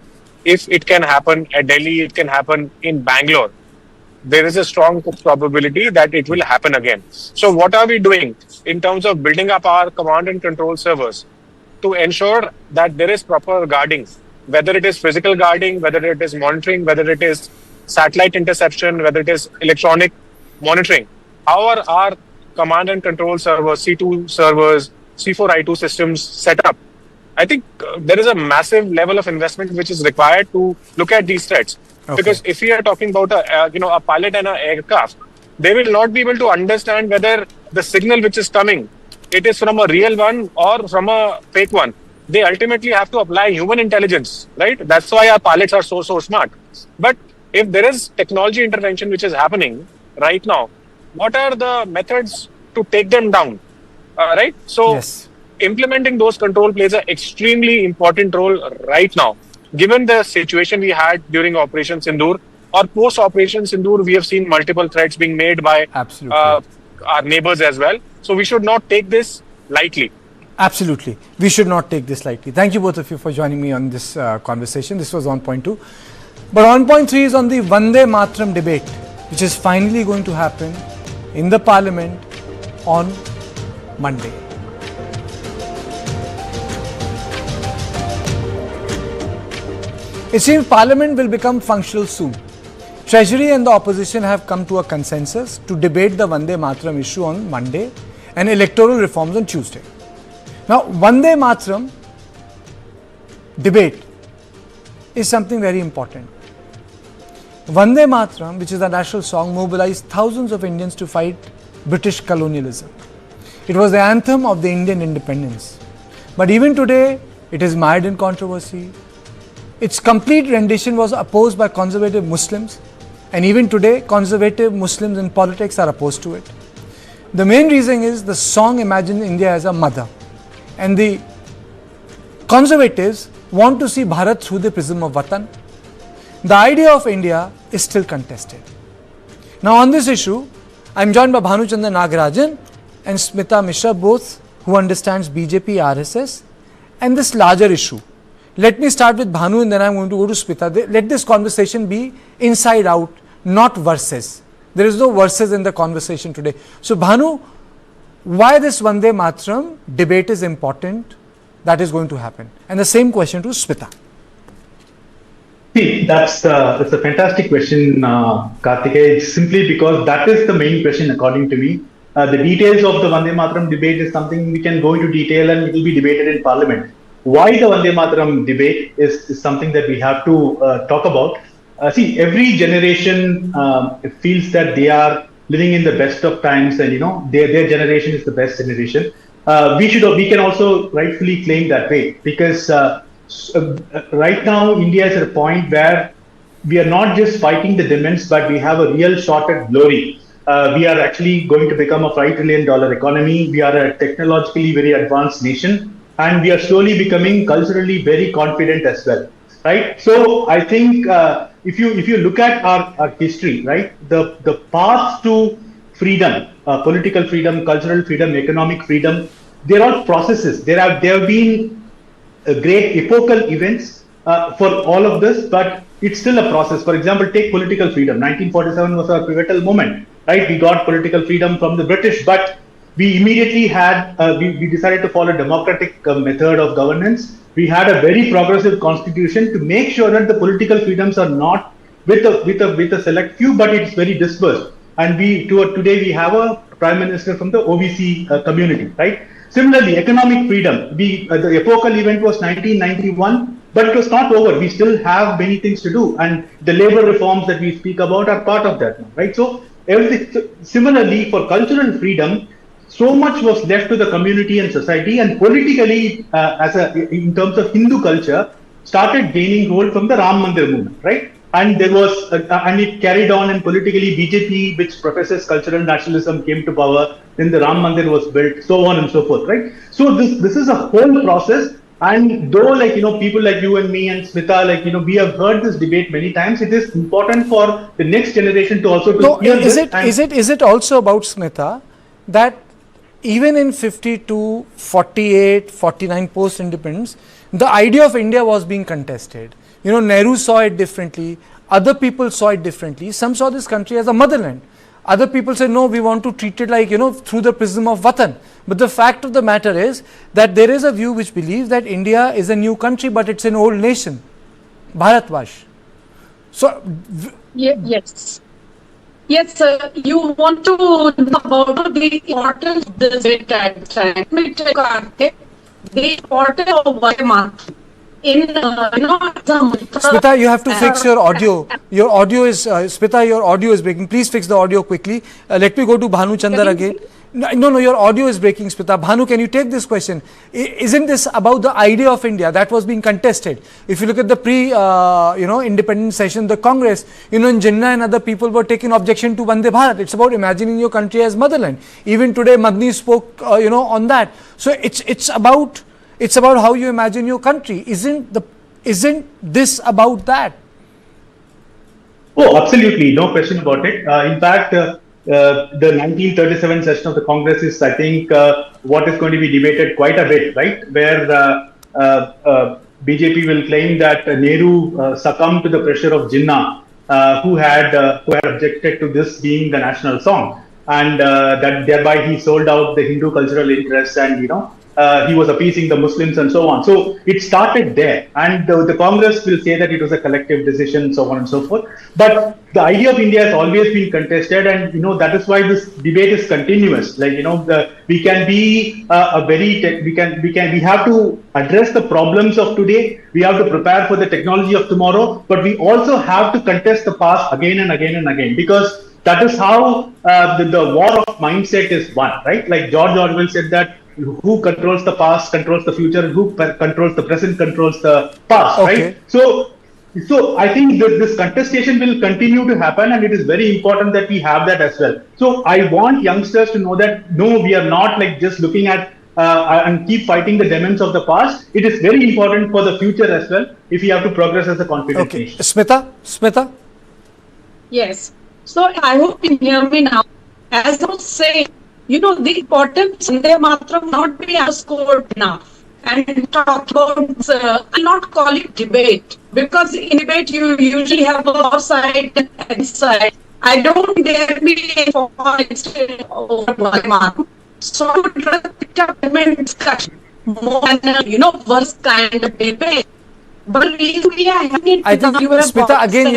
If it can happen at Delhi, it can happen in Bangalore. There is a strong probability that it will happen again. So what are we doing in terms of building up our command and control servers to ensure that there is proper guarding, whether it is physical guarding, whether it is monitoring, whether it is satellite interception, whether it is electronic monitoring? How are our command and control servers, C2 servers, C4I2 systems set up? I think there is a massive level of investment which is required to look at these threats. Okay. Because if we are talking about a pilot and an aircraft, they will not be able to understand whether the signal which is coming, it is from a real one or from a fake one. They ultimately have to apply human intelligence, right? That's why our pilots are so smart. But if there is technology intervention which is happening right now, what are the methods to take them down? Right? So implementing those control plays an extremely important role right now. Given the situation we had during Operation Sindoor or post-Operation Sindoor, we have seen multiple threats being made by our neighbors as well. So we should not take this lightly. Absolutely. We should not take this lightly. Thank you both of you for joining me on this conversation. This was on point 2. But on point 3 is on the Vande Mataram debate, which is finally going to happen in the Parliament on Monday. It seems Parliament will become functional soon. Treasury and the opposition have come to a consensus to debate the Vande Mataram issue on Monday and electoral reforms on Tuesday. Now, Vande Mataram debate is something very important. Vande Mataram, which is a national song, mobilized thousands of Indians to fight British colonialism. It was the anthem of the Indian independence. But even today, it is mired in controversy. Its complete rendition was opposed by conservative Muslims, and even today, conservative Muslims in politics are opposed to it. The main reason is the song imagines India as a mother, and the conservatives want to see Bharat through the prism of Vatan. The idea of India is still contested. Now on this issue, I am joined by Bhanu Chandra Nagarajan and Smita Mishra, both who understands BJP, RSS and this larger issue. Let me start with Bhanu and then I am going to go to Smita. Let this conversation be inside out, not verses. There is no verses in the conversation today. So Bhanu, why this Vande Mataram debate is important, that is going to happen? And the same question to Smita. See, that's a fantastic question, Karthikeya. Simply because that is the main question according to me. The details of the Vande Mataram debate is something we can go into detail and it will be debated in Parliament. Why the Vande Mataram debate is something that we have to talk about. See, every generation feels that they are living in the best of times, and their generation is the best generation. We can also rightfully claim that way, because right now India is at a point where we are not just fighting the demons, but we have a real shot at glory. We are actually going to become a $5 trillion economy. We are a technologically very advanced nation. And we are slowly becoming culturally very confident as well, right? So I think if you look at our history, right, the path to freedom, political freedom, cultural freedom, economic freedom, they're all processes. There have been great epochal events for all of this, but it's still a process. For example, take political freedom. 1947 was a pivotal moment, right? We got political freedom from the British, but we immediately had, we decided to follow a democratic method of governance. We had a very progressive constitution to make sure that the political freedoms are not with a select few, but it's very dispersed. And today we have a prime minister from the OBC community, right? Similarly, economic freedom. The epochal event was 1991, but it was not over. We still have many things to do, and the labor reforms that we speak about are part of that, right? So similarly, for cultural freedom, so much was left to the community and society, and politically, in terms of Hindu culture, started gaining hold from the Ram Mandir movement, right? And there was, and it carried on, and politically BJP, which professes cultural nationalism, came to power. Then the Ram Mandir was built, so on and so forth, right? So this is a whole process. And though, like, people like you and me and Smita, we have heard this debate many times, it is important for the next generation to also hear this. Is it also about, Smita, that even in 52, 48, 49 post-independence, the idea of India was being contested. Nehru saw it differently. Other people saw it differently. Some saw this country as a motherland. Other people said, no, we want to treat it like, through the prism of Watan. But the fact of the matter is that there is a view which believes that India is a new country, but it's an old nation. Bharatvash. So, yes. Yes, sir. You want to know about the importance of this time. The importance of Vande Smita, you have to fix your audio. Your audio is, Smita, your audio is breaking. Please fix the audio quickly. Let me go to Bhanu Chandar again. No, your audio is breaking, Smita. Bhanu, can you take this question? Isn't this about the idea of India that was being contested? If you look at the independence session, the Congress, in Jinnah and other people were taking objection to Vande Bharat. It's about imagining your country as motherland. Even today, Madni spoke, on that. So it's about how you imagine your country. Isn't this about that? Oh, absolutely. No question about it. In fact, the 1937 session of the Congress is, I think, what is going to be debated quite a bit, right? Where BJP will claim that Nehru succumbed to the pressure of Jinnah, who had objected to this being the national song. And that thereby he sold out the Hindu cultural interests, and, he was appeasing the Muslims and so on. So it started there, and the Congress will say that it was a collective decision, so on and so forth. But the idea of India has always been contested, and that is why this debate is continuous. Like we can be we have to address the problems of today. We have to prepare for the technology of tomorrow, but we also have to contest the past again and again and again, because that is how the war of mindset is won, right? Like George Orwell said that who controls the past controls the future, and who controls the present controls the past, right? So I think this contestation will continue to happen, and it is very important that we have that as well. So I want youngsters to know that no, we are not like just looking at and keep fighting the demons of the past. It is very important for the future as well, if we have to progress as a confident nation. Smita? Yes. So I hope you hear me now. As I was saying, the importance of Vande Mataram not be underscored enough. And talk about, I'll not call it debate, because in debate you usually have both side and side. I don't dare be for over Vande Mataram. So I would rather pick up discussion more than worse kind of debate. But I think Smita, again,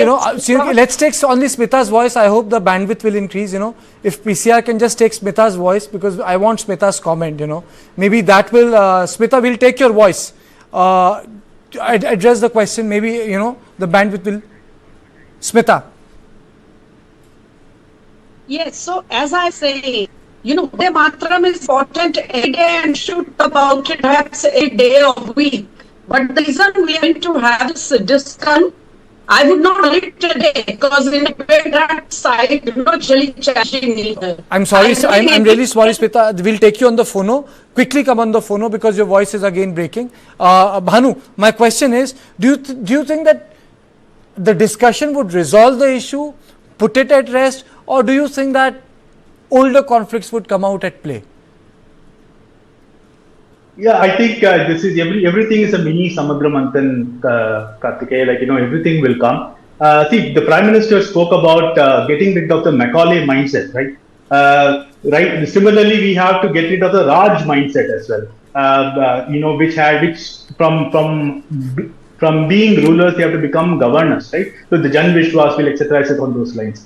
let's take only Smita's voice. I hope the bandwidth will increase, if PCR can just take Smita's voice, because I want Smita's comment, maybe that will, Smita will take your voice, address the question, maybe, the bandwidth will, Smita. Yes, so as I say, Vande Mataram is important every day and should talk about it perhaps a day of week. But the reason we are going to have this discussion, I would not call it today, because in that side, actually challenging. I'm sorry, I'm really sorry, Smita. We'll take you on the phono. Quickly come on the phono, because your voice is again breaking. Bhanu, my question is, do you think that the discussion would resolve the issue, put it at rest, or do you think that older conflicts would come out at play? Yeah, I think this is everything is a mini Samudra Manthan, Kartikeya, everything will come. See, the Prime Minister spoke about getting rid of the Macaulay mindset, right? right. Similarly, we have to get rid of the Raj mindset as well. Which from being rulers, they have to become governors, right? So the Jan Vishwas will, etc., on those lines.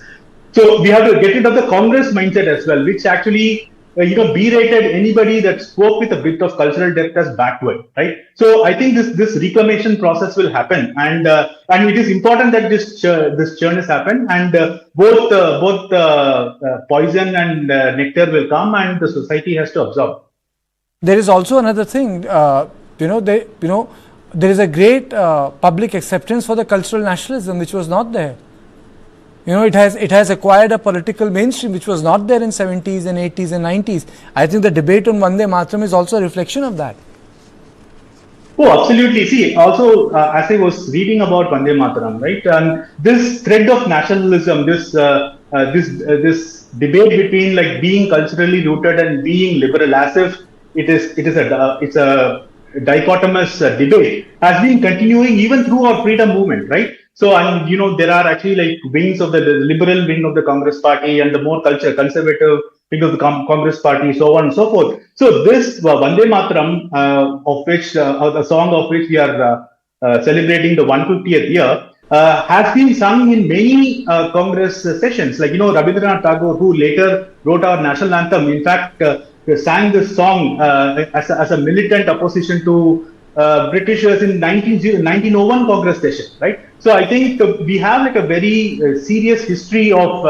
So we have to get rid of the Congress mindset as well, which actually, berated anybody that spoke with a bit of cultural depth as backward, right? So I think this reclamation process will happen, and it is important that this churn has happened, and both poison and nectar will come, and the society has to absorb. There is also another thing, there is a great public acceptance for the cultural nationalism, which was not there. It has acquired a political mainstream which was not there in 70s and 80s and 90s. I think the debate on Vande Mataram is also a reflection of that. Oh, absolutely. See, also, as I was reading about Vande Mataram, right, this thread of nationalism, this debate between like being culturally rooted and being liberal, as if it's a dichotomous debate, has been continuing even through our freedom movement, right? So, and there are actually like wings of the liberal wing of the Congress party and the more conservative wing of the Congress party, so on and so forth. So this Vande Mataram, of which a song of which we are celebrating the 150th year, has been sung in many Congress sessions. Like Rabindranath Tagore, who later wrote our national anthem, in fact sang this song as a militant opposition to Britishers in 1901 Congress session, right? So I think we have like a very serious history of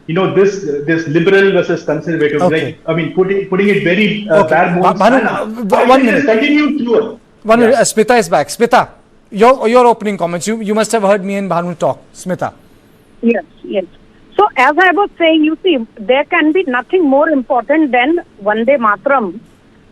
this liberal versus conservative. Okay. Like, I mean, putting it very bare bones. One minute. Continued through. One minute. Smita is back. Smita, your opening comments. You must have heard me and Bhanu talk. Smita. Yes. So as I was saying, you see, there can be nothing more important than Vande Mataram,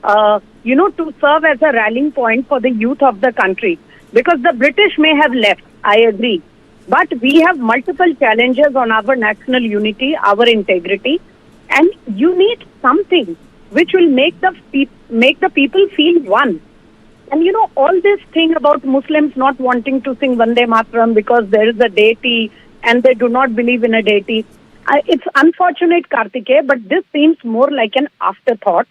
to serve as a rallying point for the youth of the country. Because the British may have left, I agree. But we have multiple challenges on our national unity, our integrity. And you need something which will make the people feel one. And all this thing about Muslims not wanting to sing Vande Mataram because there is a deity and they do not believe in a deity. It's unfortunate, Kartikeya, but this seems more like an afterthought,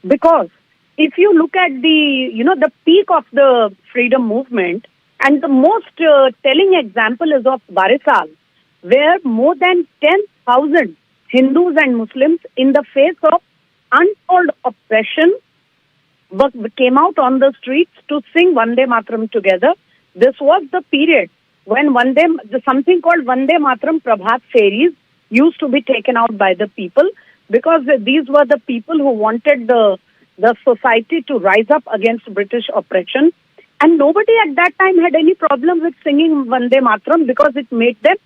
because if you look at the peak of the freedom movement, and the most telling example is of Barisal, where more than 10,000 Hindus and Muslims, in the face of untold oppression, came out on the streets to sing Vande Mataram together. This was the period when something called Vande Mataram Prabhat Fairies used to be taken out by the people, because these were the people who wanted the society to rise up against British oppression. And nobody at that time had any problem with singing Vande Mataram, because it made them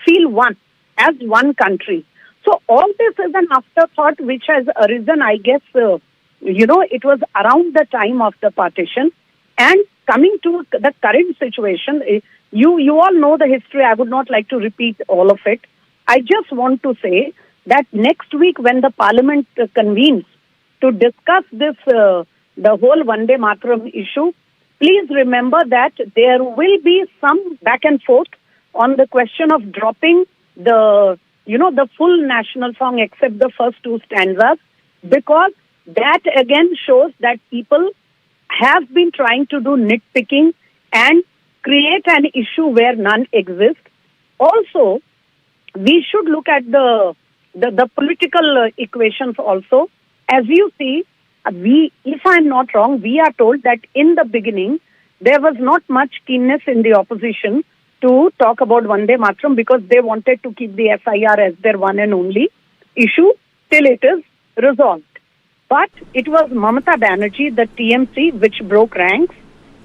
feel one, as one country. So all this is an afterthought which has arisen, I guess, it was around the time of the partition. And coming to the current situation, you all know the history. I would not like to repeat all of it. I just want to say that next week when the parliament convenes to discuss this, the whole Vande Mataram issue, please remember that there will be some back and forth on the question of dropping the full national song except the first two stanzas, because that again shows that people have been trying to do nitpicking and create an issue where none exists. Also, we should look at the political equations also. As you see, if I'm not wrong, we are told that in the beginning, there was not much keenness in the opposition to talk about Vande Mataram, because they wanted to keep the SIR as their one and only issue till it is resolved. But it was Mamata Banerjee, the TMC, which broke ranks,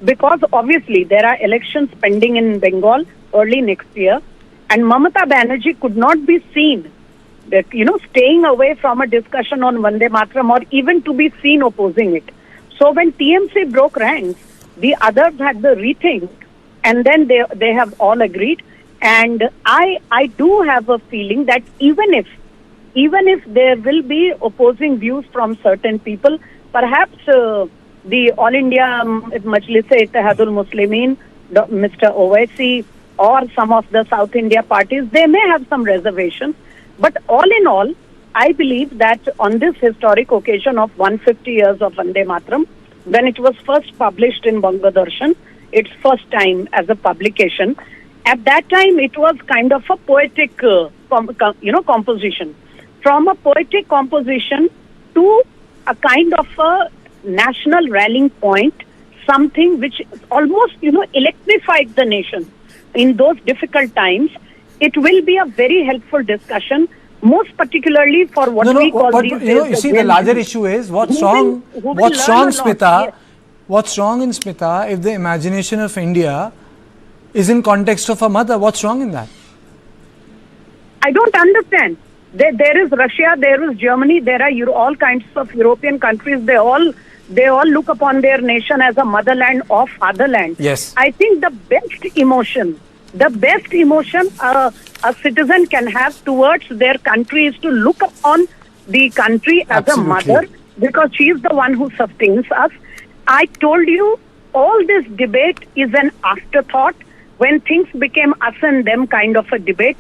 because obviously there are elections pending in Bengal early next year, and Mamata Banerjee could not be seen staying away from a discussion on Vande Mataram, or even to be seen opposing it. So when TMC broke ranks, the others had the rethink, and then they have all agreed. And I do have a feeling that even if there will be opposing views from certain people, perhaps the All India Majlis-e-Ittihadul Muslimin, Mr. Owaisi, or some of the South India parties, they may have some reservations. But all in all, I believe that on this historic occasion of 150 years of Vande Mataram, when it was first published in Bangadarshan, its first time as a publication, at that time it was kind of a poetic composition. From a poetic composition to a kind of a national rallying point, something which almost, electrified the nation in those difficult times. It will be a very helpful discussion, most particularly for what we call these days. You see, the larger issue is what's wrong, Smita? Yes. What's wrong in Smita if the imagination of India is in context of a mother? What's wrong in that? I don't understand. There is Russia, there is Germany, there are all kinds of European countries. They all look upon their nation as a motherland or fatherland. Yes. I think the best emotion a citizen can have towards their country is to look upon the country as a mother, because she is the one who sustains us. I told you, all this debate is an afterthought. When things became us and them kind of a debate,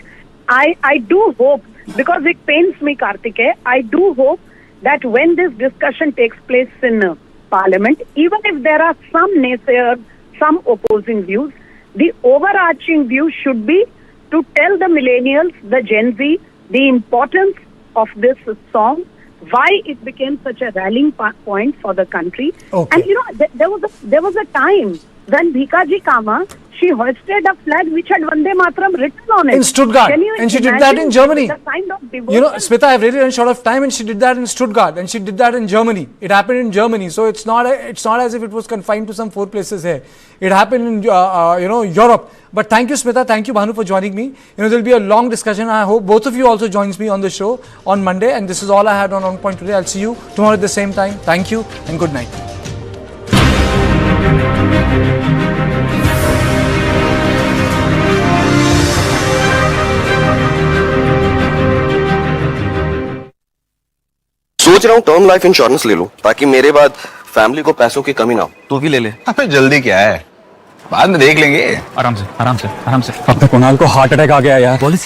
I do hope, because it pains me, Kartikeya, I do hope that when this discussion takes place in Parliament, even if there are some naysayers, some opposing views, the overarching view should be to tell the millennials, the Gen Z, the importance of this song, why it became such a rallying point for the country. Okay. And there was a time when Bhikaji Kama, she hoisted a flag which had Vande Mataram written on it. In Stuttgart. And she did that in Germany. The kind of devotion. Smita, I've really run short of time, and she did that in Stuttgart, and she did that in Germany. It happened in Germany. So it's not as if it was confined to some 4 places here. It happened in, Europe. But thank you, Smita. Thank you, Bhanu, for joining me. There'll be a long discussion. I hope both of you also joins me on the show on Monday. And this is all I had on Point today. I'll see you tomorrow at the same time. Thank you and good night. सोच रहा हूँ term life insurance ले लूं ताकि मेरे बाद family को पैसों की कमी ना हो। तू भी ले ले। अबे जल्दी क्या है, बाद में देख लेंगे। आराम से। अब तक कुणाल को हार्ट अटैक आ गया यार। पॉलिसी